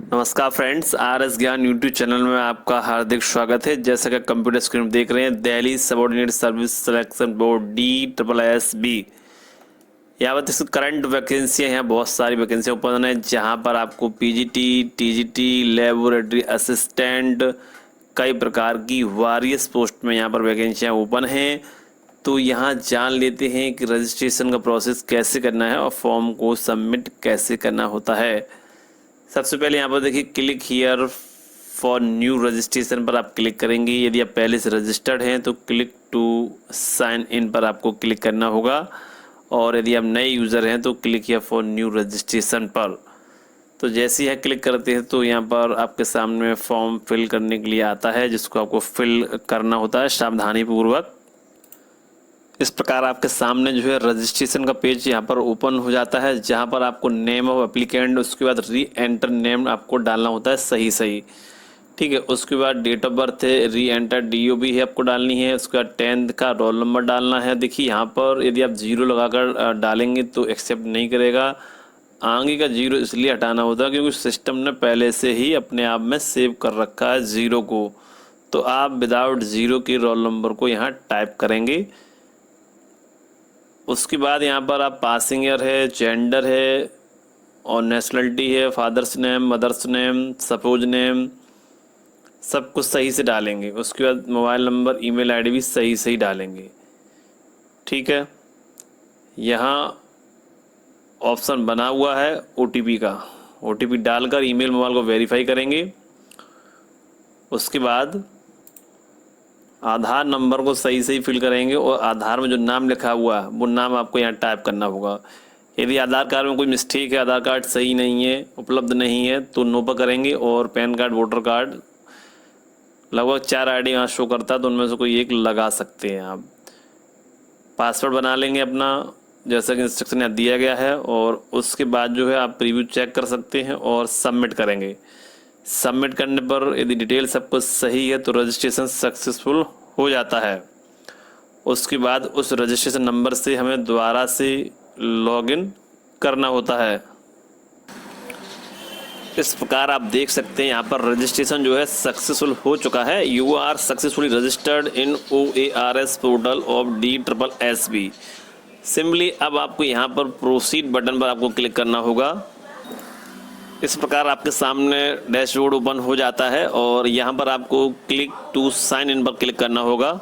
नमस्कार friends, R S ज्ञान YouTube channel में आपका हार्दिक स्वागत है। जैसा कि कंप्यूटर स्क्रीन में देख रहे हैं, Delhi subordinate service selection board DSSB। यहाँ पर करंट वैकेंसियाँ हैं, बहुत सारी वैकेंसियाँ ओपन है, जहाँ पर आपको PGT, TGT, लेबोरेटरी असिस्टेंट, कई प्रकार की वारियस पोस्ट में यहाँ पर वैकेंसियाँ ओपन हैं। तो यहाँ जान लेते हैं कि रजिस्ट्रेशन का प्रोसेस कैसे करना है और फॉर्म को सबमिट कैसे करना होता है। सबसे पहले यहाँ पर देखिए, click here for new registration पर आप क्लिक करेंगे। यदि आप पहले से रजिस्टर्ड हैं तो क्लिक टू साइन इन पर आपको क्लिक करना होगा, और यदि आप नए यूज़र हैं तो click here for new registration पर। तो जैसे ही क्लिक करते हैं तो यहाँ पर आपके सामने फॉर्म फिल करने के लिए आता है, जिसको आपको फिल करना होता है सावधानीपूर्वक। इस प्रकार आपके सामने जो है रजिस्ट्रेशन का पेज यहाँ पर ओपन हो जाता है, जहाँ पर आपको नेम ऑफ एप्लीकेंट, उसके बाद री एंटर नेम आपको डालना होता है सही, ठीक है। उसके बाद डेट ऑफ बर्थ है, री एंटर DOB है आपको डालनी है, उसके बाद 10th का रोल नंबर डालना है। देखिए यहाँ पर यदि आप 0 लगाकर डालेंगे तो एक्सेप्ट नहीं करेगा। आगे का 0 इसलिए हटाना होता है क्योंकि सिस्टम ने पहले से ही अपने आप में सेव कर रखा है 0 को। तो आप विदाउट 0 के रोल नंबर को यहाँ टाइप करेंगे। उसके बाद यहाँ पर आप पासिंग ईयर है, जेंडर है और नेशनलिटी है, father's name, mother's name, spouse name, सब कुछ सही से डालेंगे। उसके बाद मोबाइल नंबर, ईमेल आईडी भी सही डालेंगे, ठीक है। यहाँ ऑप्शन बना हुआ है OTP का, OTP डालकर ईमेल मोबाइल को वेरीफाई करेंगे। उसके बाद आधार नंबर को सही फिल करेंगे और आधार में जो नाम लिखा हुआ है वो नाम आपको यहाँ टाइप करना होगा। यदि आधार कार्ड में कोई मिस्टेक है, आधार कार्ड सही नहीं है, उपलब्ध नहीं है, तो नो पर करेंगे। और पैन कार्ड, वोटर कार्ड, लगभग 4 ID यहाँ शो करता है, तो उनमें से कोई एक लगा सकते हैं आप। पासवर्ड बना लेंगे अपना, जैसा कि इंस्ट्रक्शन यहाँ दिया गया है, और उसके बाद जो है आप प्रीव्यू चेक कर सकते हैं और सबमिट करेंगे। सबमिट करने पर यदि डिटेल सब कुछ सही है तो रजिस्ट्रेशन सक्सेसफुल हो जाता है। उसके बाद उस रजिस्ट्रेशन नंबर से हमें दोबारा से लॉगिन करना होता है। इस प्रकार आप देख सकते हैं यहाँ पर रजिस्ट्रेशन जो है सक्सेसफुल हो चुका है। You are successfully registered in OARS portal of DSSB। Simply अब आपको यहाँ पर प्रोसीड बटन पर आपको क्लिक करना होगा। इस प्रकार आपके सामने डैशबोर्ड ओपन हो जाता है और यहाँ पर आपको क्लिक टू साइन इन पर क्लिक करना होगा।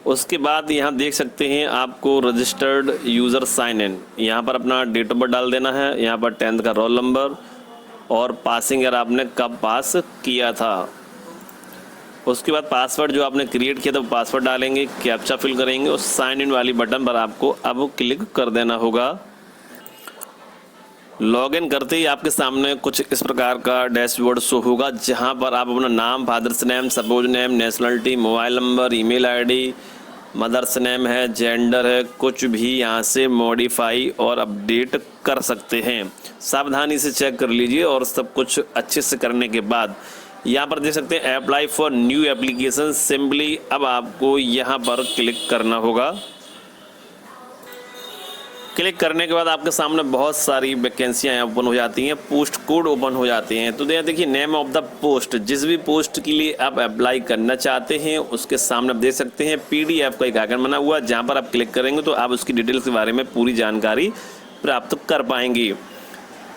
उसके बाद यहाँ देख सकते हैं आपको रजिस्टर्ड यूज़र साइन इन, यहाँ पर अपना डेट ऑफ बर्थ डाल देना है, यहाँ पर 10th का रोल नंबर और पासिंग ईयर आपने कब पास किया था। उसके बाद पासवर्ड जो आपने क्रिएट किया था वो पासवर्ड डालेंगे, कैप्चा फिल करेंगे और साइन इन वाली बटन पर आपको अब क्लिक कर देना होगा। लॉगिन करते ही आपके सामने कुछ इस प्रकार का डैशबोर्ड शो होगा, जहां पर आप अपना नाम, father's name, spouse name, nationality, mobile number, email ID, mother's name है, जेंडर है, कुछ भी यहां से मॉडिफाई और अपडेट कर सकते हैं। सावधानी से चेक कर लीजिए और सब कुछ अच्छे से करने के बाद यहाँ पर देख सकते हैं apply for new application. Simply अब आपको यहाँ पर क्लिक करना होगा। क्लिक करने के बाद आपके सामने बहुत सारी वैकेंसियाँ ओपन हो जाती हैं, पोस्ट कोड ओपन हो जाते हैं। तो देखिए नेम ऑफ द पोस्ट, जिस भी पोस्ट के लिए आप अप्लाई करना चाहते हैं उसके सामने आप देख सकते हैं PDF का एक आइकन बना हुआ है, जहाँ पर आप क्लिक करेंगे तो आप उसकी डिटेल्स के बारे में पूरी जानकारी प्राप्त कर पाएंगे।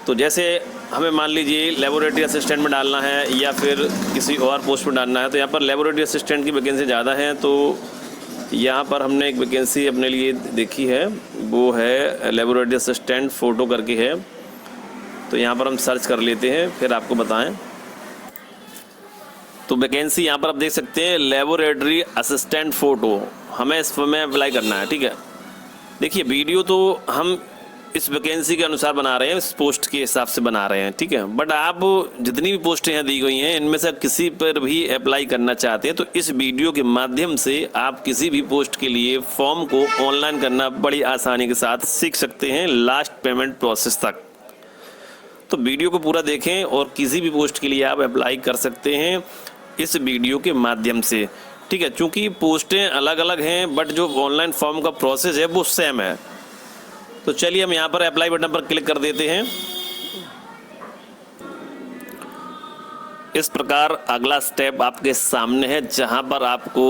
तो जैसे हमें मान लीजिए लेबोरेटरी असिस्टेंट में डालना है या फिर किसी और पोस्ट में डालना है, तो यहाँ पर लेबोरेटरी असिस्टेंट की वैकेंसी ज़्यादा है। तो यहाँ पर हमने एक वैकेंसी अपने लिए देखी है, वो है लेबोरेटरी असिस्टेंट फ़ोटो करके है। तो यहाँ पर हम सर्च कर लेते हैं, फिर आपको बताएं। तो वैकेंसी यहाँ पर आप देख सकते हैं लेबोरेटरी असिस्टेंट फ़ोटो, हमें इस में अप्लाई करना है, ठीक है। देखिए वीडियो तो हम इस वैकेंसी के अनुसार बना रहे हैं, इस पोस्ट के हिसाब से बना रहे हैं, ठीक है। बट आप जितनी भी पोस्टें यहाँ दी गई हैं इनमें से किसी पर भी अप्लाई करना चाहते हैं तो इस वीडियो के माध्यम से आप किसी भी पोस्ट के लिए फॉर्म को ऑनलाइन करना बड़ी आसानी के साथ सीख सकते हैं, लास्ट पेमेंट प्रोसेस तक। तो वीडियो को पूरा देखें और किसी भी पोस्ट के लिए आप अप्लाई कर सकते हैं इस वीडियो के माध्यम से, ठीक है। चूँकि पोस्टें अलग अलग हैं बट जो ऑनलाइन फॉर्म का प्रोसेस है वो सेम है। तो चलिए हम यहाँ पर अप्लाई बटन पर क्लिक कर देते हैं। इस प्रकार अगला स्टेप आपके सामने है, जहां पर आपको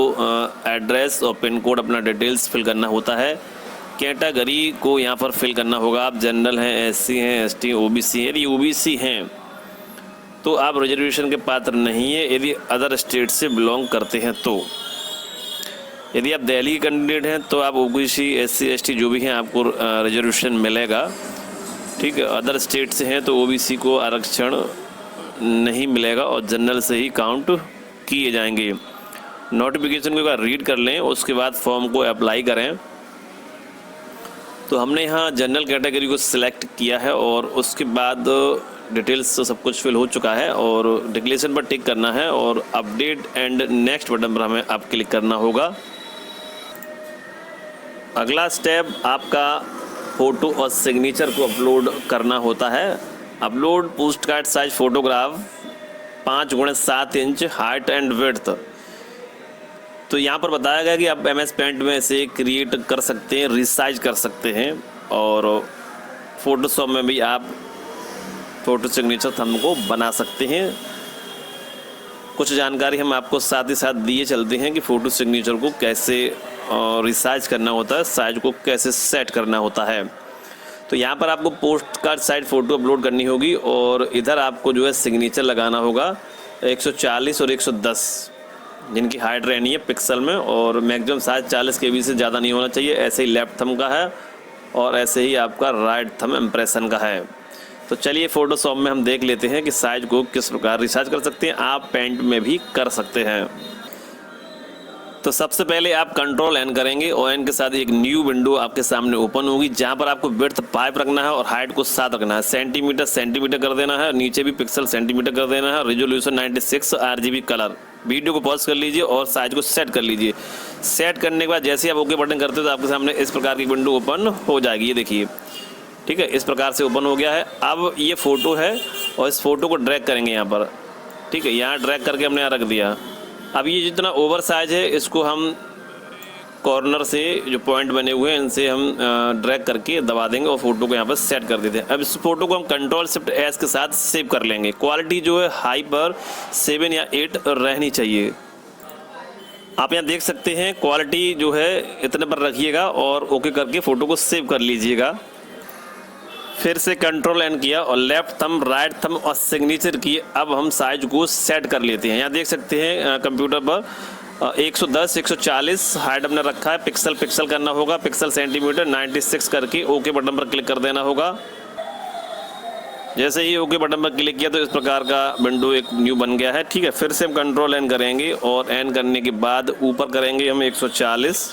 एड्रेस और पिन कोड अपना डिटेल्स फिल करना होता है। कैटेगरी को यहाँ पर फिल करना होगा। आप जनरल हैं, एससी हैं, एसटी, ओबीसी हैं। यदि ओबीसी हैं तो आप रिजर्वेशन के पात्र नहीं है, यदि अदर स्टेट से बिलोंग करते हैं तो। यदि आप दिल्ली के कैंडिडेट हैं तो आप ओबीसी, एससी, एसटी जो भी हैं आपको रिजर्वेशन मिलेगा, ठीक है। अदर स्टेट से हैं तो ओबीसी को आरक्षण नहीं मिलेगा और जनरल से ही काउंट किए जाएंगे। नोटिफिकेशन को एक बार रीड कर लें, उसके बाद फॉर्म को अप्लाई करें। तो हमने यहाँ जनरल कैटेगरी को सिलेक्ट किया है और उसके बाद डिटेल्स तो सब कुछ फिल हो चुका है और डिक्लेरेशन पर टिक करना है और अपडेट एंड नेक्स्ट बटन पर हमें आप क्लिक करना होगा। अगला स्टेप आपका फ़ोटो और सिग्नेचर को अपलोड करना होता है। Upload post card size photograph 5x7 inch height and width. तो यहाँ पर बताया गया कि आप MS पेंट में इसे क्रिएट कर सकते हैं, रिसाइज कर सकते हैं और फोटोशॉप में भी आप फ़ोटो सिग्नेचर थंब को बना सकते हैं। कुछ जानकारी हम आपको साथ ही साथ दिए चलते हैं कि फ़ोटो सिग्नेचर को कैसे रिसाइज करना होता है, साइज को कैसे सेट करना होता है। तो यहाँ पर आपको post card size photo upload करनी होगी और इधर आपको जो है सिग्नेचर लगाना होगा 140 और 110 जिनकी हाइट रहनी है पिक्सल में और मैक्सिमम साइज 40 KB से ज़्यादा नहीं होना चाहिए। ऐसे ही लेफ्ट थंब का है और ऐसे ही आपका राइट थंब इम्प्रेशन का है। तो चलिए फ़ोटोशॉप में हम देख लेते हैं कि साइज को किस प्रकार रिसाइज कर सकते हैं। आप पेंट में भी कर सकते हैं। तो सबसे पहले आप कंट्रोल N करेंगे और N के साथ एक न्यू विंडो आपके सामने ओपन होगी, जहां पर आपको विड्थ 5 रखना है और हाइट को 7 रखना है। सेंटीमीटर कर देना है, नीचे भी पिक्सल सेंटीमीटर कर देना है। Resolution 96 RGB colour. वीडियो को पॉज कर लीजिए और साइज को सेट कर लीजिए। सेट करने के बाद जैसे ही आप ओके बटन करते हो तो आपके सामने इस प्रकार की विंडो ओपन हो जाएगी। ये देखिए, ठीक है, इस प्रकार से ओपन हो गया है। अब ये फ़ोटो है और इस फोटो को ड्रैग करेंगे यहाँ पर, ठीक है। यहाँ ड्रैग करके हमने यहाँ रख दिया। अब ये जितना ओवर साइज है इसको हम कॉर्नर से जो पॉइंट बने हुए हैं इनसे हम ड्रैग करके दबा देंगे और फोटो को यहाँ पर सेट कर देते हैं। अब इस फोटो को हम Ctrl+Shift+S के साथ सेव कर लेंगे। क्वालिटी जो है हाई पर 7 या 8 रहनी चाहिए। आप यहाँ देख सकते हैं क्वालिटी जो है इतने पर रखिएगा और ओके करके फ़ोटो को सेव कर लीजिएगा। फिर से Ctrl N किया और लेफ्ट थंब, राइट थंब और सिग्नेचर किए। अब हम साइज को सेट कर लेते हैं। यहाँ देख सकते हैं कंप्यूटर पर 110, 140 हाइट हमने रखा है। पिक्सल करना होगा, पिक्सल सेंटीमीटर 96 करके ओके बटन पर क्लिक कर देना होगा। जैसे ही ओके बटन पर क्लिक किया तो इस प्रकार का विंडो एक न्यू बन गया है, ठीक है। फिर से हम Ctrl N करेंगे और N करने के बाद ऊपर करेंगे हम 140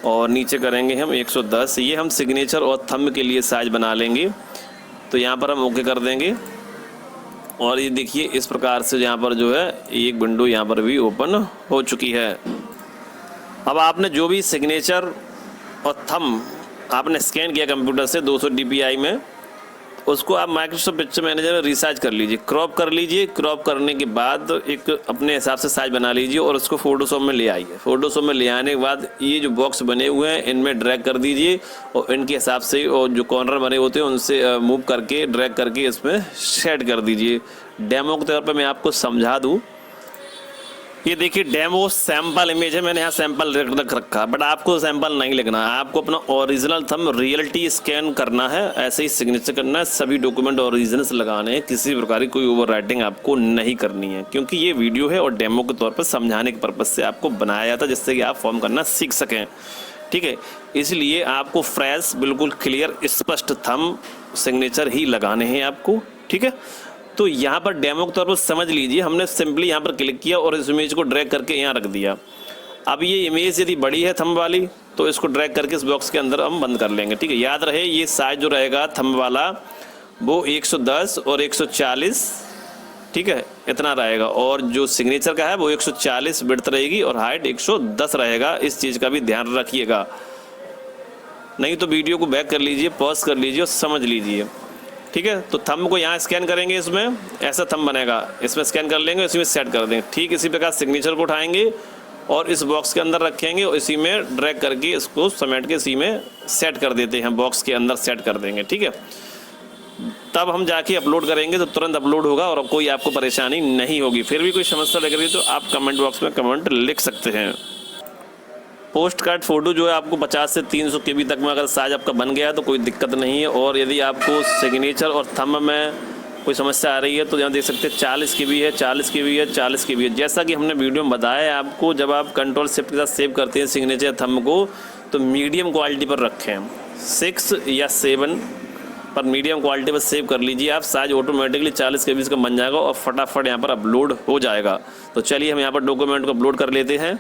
और नीचे करेंगे हम 110। ये हम सिग्नेचर और थंब के लिए साइज बना लेंगे। तो यहाँ पर हम ओके कर देंगे और ये देखिए इस प्रकार से यहाँ पर जो है एक विंडो यहाँ पर भी ओपन हो चुकी है। अब आपने जो भी सिग्नेचर और थंब आपने स्कैन किया कंप्यूटर से 200 DPI में, उसको आप माइक्रोसॉफ्ट पिक्चर मैनेजर में रिसाइज कर लीजिए, क्रॉप कर लीजिए। क्रॉप करने के बाद एक अपने हिसाब से साइज बना लीजिए और उसको फोटोशॉप में ले आइए। फोटोशॉप में ले आने के बाद ये जो बॉक्स बने हुए हैं इनमें ड्रैग कर दीजिए और इनके हिसाब से और जो कॉर्नर बने होते हैं उनसे मूव करके ड्रैग करके इसमें सेट कर दीजिए। डेमो के तौर पर मैं आपको समझा दूँ। ये देखिए डेमो सैंपल इमेज है, मैंने यहाँ सैंपल रख रखा, बट आपको सैंपल नहीं लिखना है। आपको अपना ओरिजिनल थंब रियलिटी स्कैन करना है, ऐसे ही सिग्नेचर करना है, सभी डॉक्यूमेंट ओरिजिनल्स लगाने हैं। किसी प्रकार की कोई ओवर राइटिंग आपको नहीं करनी है, क्योंकि ये वीडियो है और डेमो के तौर पर समझाने के पर्पज़ से आपको बनाया जाता है, जिससे कि आप फॉर्म करना सीख सकें, ठीक है। इसलिए आपको फ्रेश, बिल्कुल क्लियर, स्पष्ट थंब सिग्नेचर ही लगाने हैं आपको, ठीक है। तो यहाँ पर डेमो के तौर पर समझ लीजिए, हमने सिंपली यहाँ पर क्लिक किया और इस इमेज को ड्रैग करके यहाँ रख दिया। अब ये इमेज यदि बड़ी है थंब वाली तो इसको ड्रैग करके इस बॉक्स के अंदर हम बंद कर लेंगे, ठीक है। याद रहे ये साइज जो रहेगा थंब वाला वो 110 और 140, ठीक है, इतना रहेगा। और जो सिग्नेचर का है वो 140 विड्थ रहेगी और हाइट 110 रहेगा। इस चीज़ का भी ध्यान रखिएगा, नहीं तो वीडियो को बैक कर लीजिए, पॉज कर लीजिए और समझ लीजिए, ठीक है। तो थंब को यहाँ स्कैन करेंगे, इसमें ऐसा थंब बनेगा, इसमें स्कैन कर लेंगे, इसी में सेट कर देंगे। ठीक इसी प्रकार सिग्नेचर को उठाएंगे और इस बॉक्स के अंदर रखेंगे और इसी में ड्रैग करके इसको समेट के इसी में सेट कर देते हैं, बॉक्स के अंदर सेट कर देंगे, ठीक है। तब हम जाके अपलोड करेंगे तो तुरंत अपलोड होगा और कोई आपको परेशानी नहीं होगी। फिर भी कोई समस्या लग रही है तो आप कमेंट बॉक्स में कमेंट लिख सकते हैं। पोस्ट कार्ड फ़ोटो जो है आपको 50 से 300 KB तक में अगर साइज आपका बन गया है तो कोई दिक्कत नहीं है। और यदि आपको सिग्नेचर और थंब में कोई समस्या आ रही है तो यहाँ देख सकते हैं 40 KB है, 40 KB है, 40 KB है। जैसा कि हमने वीडियो में बताया है आपको, जब आप कंट्रोल शिफ्ट के साथ सेव करते हैं सिग्नेचर थंब को तो मीडियम क्वालिटी पर रखें, 6 या 7 पर मीडियम क्वालिटी पर सेव कर लीजिए आप। साइज ऑटोमेटिकली 40 KB का बन जाएगा और फटाफट यहाँ पर अपलोड हो जाएगा। तो चलिए हम यहाँ पर डॉक्यूमेंट को अपलोड कर लेते हैं।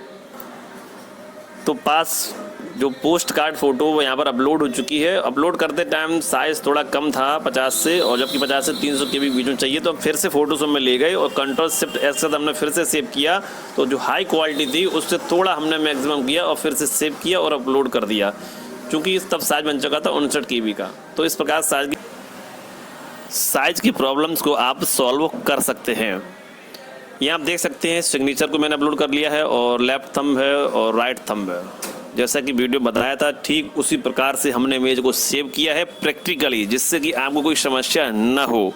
तो पास जो पोस्ट कार्ड फ़ोटो वो यहाँ पर अपलोड हो चुकी है। अपलोड करते टाइम साइज़ थोड़ा कम था 50 से, और जबकि 50 से 300 KB बीच में चाहिए, तो हम फिर से फ़ोटोज़ में ले गए और कंट्रोल शिफ्ट एस के साथ हमने फिर से सेव किया। तो जो हाई क्वालिटी थी उससे थोड़ा हमने मैक्सिमम किया और फिर से सेव किया और अपलोड कर दिया, क्योंकि तब साइज बन चुका था 59 KB का। तो इस प्रकार साइज की प्रॉब्लम्स को आप सॉल्व कर सकते हैं। यहाँ आप देख सकते हैं सिग्नेचर को मैंने अपलोड कर लिया है और लेफ्ट थंब है और राइट थंब है। जैसा कि वीडियो बताया था ठीक उसी प्रकार से हमने इमेज को सेव किया है प्रैक्टिकली, जिससे कि आपको कोई समस्या ना हो।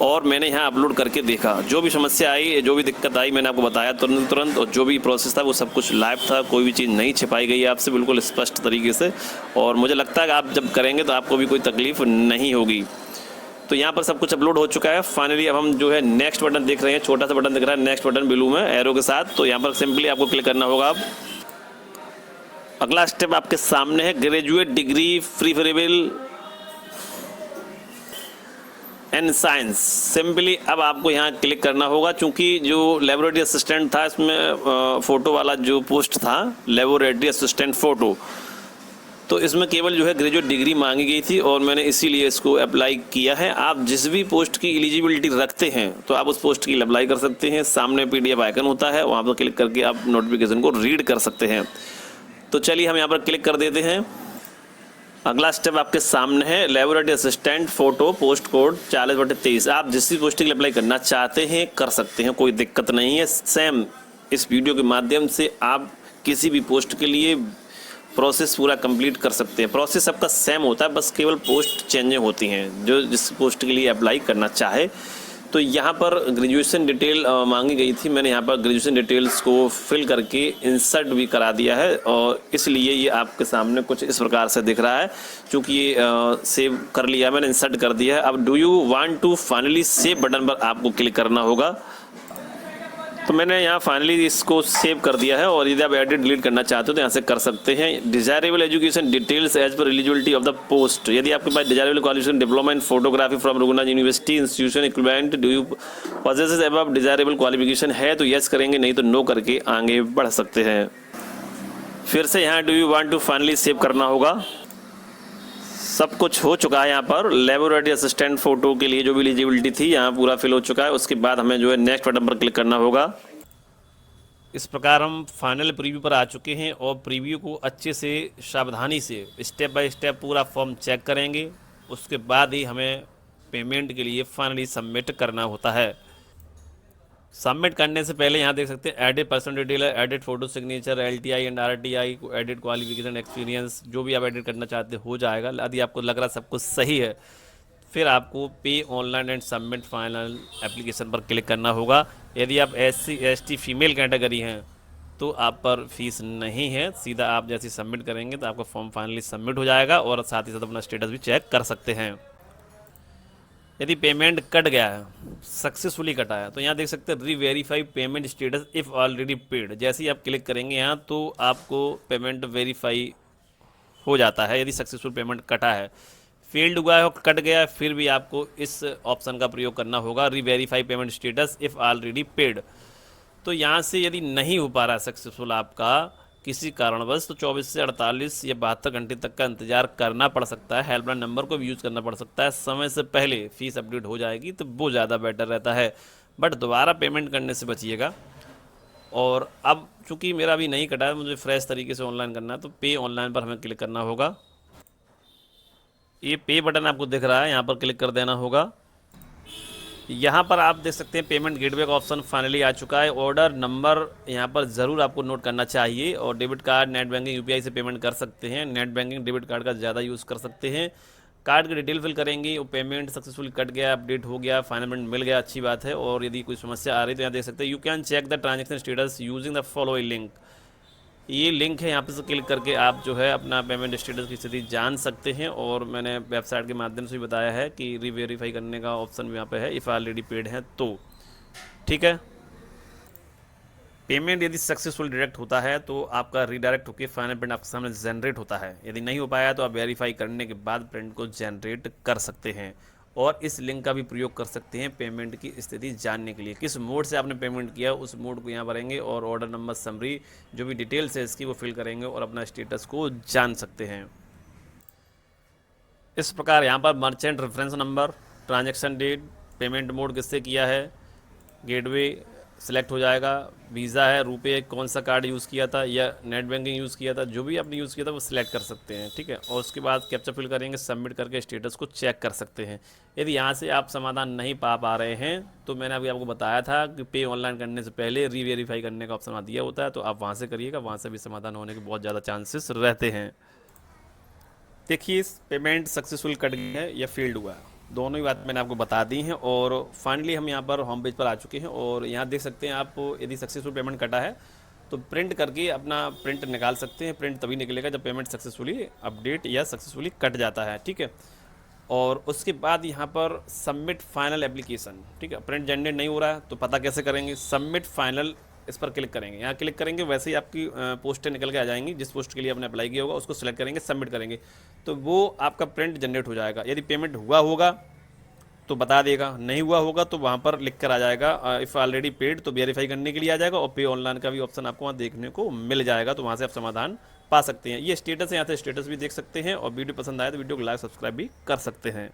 और मैंने यहाँ अपलोड करके देखा, जो भी समस्या आई, जो भी दिक्कत आई, मैंने आपको बताया तुरंत। और जो भी प्रोसेस था वो सब कुछ लाइव था, कोई भी चीज़ नहीं छिपाई गई है आपसे, बिल्कुल स्पष्ट तरीके से। और मुझे लगता है कि आप जब करेंगे तो आपको भी कोई तकलीफ नहीं होगी। तो यहाँ पर सब कुछ अपलोड हो चुका है फाइनली। अब हम जो है नेक्स्ट बटन देख रहे हैं, छोटा सा बटन दिख रहा है नेक्स्ट बटन ब्लू में एरो के साथ। तो यहाँ पर सिंपली आपको क्लिक करना होगा। अब अगला स्टेप आपके सामने है, graduate degree preferable in science. Simply अब आपको यहाँ क्लिक करना होगा, क्योंकि जो लेबोरेटरी असिस्टेंट था इसमें फ़ोटो वाला जो पोस्ट था लेबोरेटरी असिस्टेंट फ़ोटो, तो इसमें केवल जो है ग्रेजुएट डिग्री मांगी गई थी और मैंने इसीलिए इसको अप्लाई किया है। आप जिस भी पोस्ट की एलिजिबिलिटी रखते हैं तो आप उस पोस्ट के लिए अप्लाई कर सकते हैं। सामने PDF आइकन होता है, वहाँ पर क्लिक करके आप नोटिफिकेशन को रीड कर सकते हैं। तो चलिए हम यहाँ पर क्लिक कर देते हैं। अगला स्टेप आपके सामने है, laboratory assistant photo post code 40/23। आप जिस भी पोस्ट के लिए अप्लाई करना चाहते हैं कर सकते हैं, कोई दिक्कत नहीं है। सेम इस वीडियो के माध्यम से आप किसी भी पोस्ट के लिए प्रोसेस पूरा कंप्लीट कर सकते हैं। प्रोसेस सबका सेम होता है, बस केवल पोस्ट चेंजें होती हैं जो जिस पोस्ट के लिए अप्लाई करना चाहे। तो यहाँ पर ग्रेजुएशन डिटेल मांगी गई थी, मैंने यहाँ पर ग्रेजुएशन डिटेल्स को फिल करके इंसर्ट भी करा दिया है और इसलिए ये आपके सामने कुछ इस प्रकार से दिख रहा है। क्योंकि ये सेव कर लिया मैंने, इंसर्ट कर दिया है। अब do you want to finally save button पर आपको क्लिक करना होगा। तो मैंने यहाँ फाइनली इसको सेव कर दिया है और यदि आप एडिट डिलीट करना चाहते हो तो यहाँ से कर सकते हैं। Desirable education details as per eligibility of the post. यदि आपके पास desirable qualification diploma in photography from Raghunath university institution equivalent, do you possesses above desirable qualification है तो यस करेंगे, नहीं तो नो करके आगे बढ़ सकते हैं। फिर से यहाँ do you want to finally save करना होगा। सब कुछ हो चुका है। यहाँ पर लेबोरेटरी असिस्टेंट फ़ोटो के लिए जो भी एलिजिबिलिटी थी यहाँ पूरा फिल हो चुका है। उसके बाद हमें जो है नेक्स्ट बटन पर क्लिक करना होगा। इस प्रकार हम फाइनल प्रीव्यू पर आ चुके हैं और प्रीव्यू को अच्छे से सावधानी से स्टेप बाय स्टेप पूरा फॉर्म चेक करेंगे। उसके बाद ही हमें पेमेंट के लिए फाइनली सबमिट करना होता है। सबमिट करने से पहले यहाँ देख सकते हैं edit person detail, edit photo signature, LTI and RTI, edit qualification experience, जो भी आप एडिट करना चाहते हो जाएगा। यदि आपको लग रहा सब कुछ सही है फिर आपको पे online and submit final application पर क्लिक करना होगा। यदि आप SC ST फीमेल कैटेगरी हैं तो आप पर फीस नहीं है, सीधा आप जैसे सबमिट करेंगे तो आपका फॉर्म फाइनली सबमिट हो जाएगा और साथ ही साथ अपना स्टेटस भी चेक कर सकते हैं। यदि पेमेंट कट गया है, सक्सेसफुली कटा है, तो यहाँ देख सकते हैं reverify payment status if already paid. जैसे ही आप क्लिक करेंगे यहाँ तो आपको पेमेंट वेरीफाई हो जाता है। यदि सक्सेसफुल पेमेंट कटा है, फेल्ड हुआ है, कट गया है, फिर भी आपको इस ऑप्शन का प्रयोग करना होगा, reverify payment status if already paid. तो यहाँ से यदि नहीं हो पा रहा सक्सेसफुल आपका किसी कारणवश, तो 24 से 48 या 72 घंटे तक का इंतजार करना पड़ सकता है। हेल्पलाइन नंबर को भी यूज़ करना पड़ सकता है। समय से पहले फीस अपडेट हो जाएगी तो वो ज़्यादा बेटर रहता है, बट दोबारा पेमेंट करने से बचिएगा। और अब चूँकि मेरा अभी नहीं कटा है, मुझे फ्रेश तरीके से ऑनलाइन करना है, तो पे ऑनलाइन पर हमें क्लिक करना होगा। ये पे बटन आपको दिख रहा है, यहाँ पर क्लिक कर देना होगा। यहाँ पर आप देख सकते हैं पेमेंट गेटवे का ऑप्शन फाइनली आ चुका है। ऑर्डर नंबर यहाँ पर ज़रूर आपको नोट करना चाहिए। और debit card, net banking, UPI से पेमेंट कर सकते हैं। नेट बैंकिंग डेबिट कार्ड का ज़्यादा यूज़ कर सकते हैं। कार्ड की डिटेल फिल करेंगे, वो पेमेंट सक्सेसफुल कट गया, अपडेट हो गया, फाइनल पेमेंट मिल गया, अच्छी बात है। और यदि कोई समस्या आ रही है तो यहाँ देख सकते हैं you can check the transaction status using the following link. ये लिंक है, यहाँ पे से क्लिक करके आप जो है अपना पेमेंट स्टेटस की स्थिति जान सकते हैं। और मैंने वेबसाइट के माध्यम से भी बताया है कि रीवेरीफाई करने का ऑप्शन भी यहाँ पे है इफ़ ऑलरेडी पेड है तो। ठीक है, पेमेंट यदि सक्सेसफुल डायरेक्ट होता है तो आपका रीडायरेक्ट होकर फाइनल प्रिंट आपके सामने जनरेट होता है। यदि नहीं हो पाया तो आप वेरीफाई करने के बाद प्रिंट को जनरेट कर सकते हैं। और इस लिंक का भी प्रयोग कर सकते हैं पेमेंट की स्थिति जानने के लिए। किस मोड से आपने पेमेंट किया उस मोड को यहाँ भरेंगे और ऑर्डर नंबर समरी जो भी डिटेल्स है इसकी वो फिल करेंगे और अपना स्टेटस को जान सकते हैं। इस प्रकार यहाँ पर merchant reference number, transaction date, payment mode किससे किया है, गेटवे सिलेक्ट हो जाएगा, वीज़ा है, रुपए कौन सा कार्ड यूज़ किया था या नेट बैंकिंग यूज़ किया था, जो भी आपने यूज़ किया था वो सिलेक्ट कर सकते हैं। ठीक है, और उसके बाद कैप्चा फिल करेंगे, सबमिट करके स्टेटस को चेक कर सकते हैं। यदि यहाँ से आप समाधान नहीं पा रहे हैं तो मैंने अभी आपको बताया था कि पे ऑनलाइन करने से पहले रीवेरीफाई करने का ऑप्शन वहाँ दिया होता है, तो आप वहाँ से करिएगा, वहाँ से भी समाधान होने के बहुत ज़्यादा चांसेस रहते हैं। देखिए, पेमेंट सक्सेसफुल कट गया है या फेल्ड हुआ है, दोनों ही बात मैंने आपको बता दी हैं। और फाइनली हम यहाँ पर होम पेज पर आ चुके हैं और यहाँ देख सकते हैं आप यदि सक्सेसफुल पेमेंट कटा है तो प्रिंट करके अपना प्रिंट निकाल सकते हैं। प्रिंट तभी निकलेगा जब पेमेंट सक्सेसफुली अपडेट या सक्सेसफुली कट जाता है। ठीक है, और उसके बाद यहाँ पर सबमिट फाइनल एप्लीकेशन। ठीक है, प्रिंट जनरेट नहीं हो रहा है तो पता कैसे करेंगे, सबमिट फाइनल इस पर क्लिक करेंगे। यहाँ क्लिक करेंगे वैसे ही आपकी पोस्टें निकल के आ जाएंगी, जिस पोस्ट के लिए आपने अप्लाई किया होगा उसको सिलेक्ट करेंगे, सबमिट करेंगे तो वो आपका प्रिंट जनरेट हो जाएगा। यदि पेमेंट हुआ होगा तो बता देगा, नहीं हुआ होगा तो वहाँ पर लिख कर आ जाएगा इफ़ ऑलरेडी पेड, तो वेरीफाई करने के लिए आ जाएगा और पे ऑनलाइन का भी ऑप्शन आपको वहाँ देखने को मिल जाएगा, तो वहाँ से आप समाधान पा सकते हैं। ये स्टेटस है, यहाँ से स्टेटस भी देख सकते हैं और वीडियो पसंद आए तो वीडियो को लाइक सब्सक्राइब भी कर सकते हैं।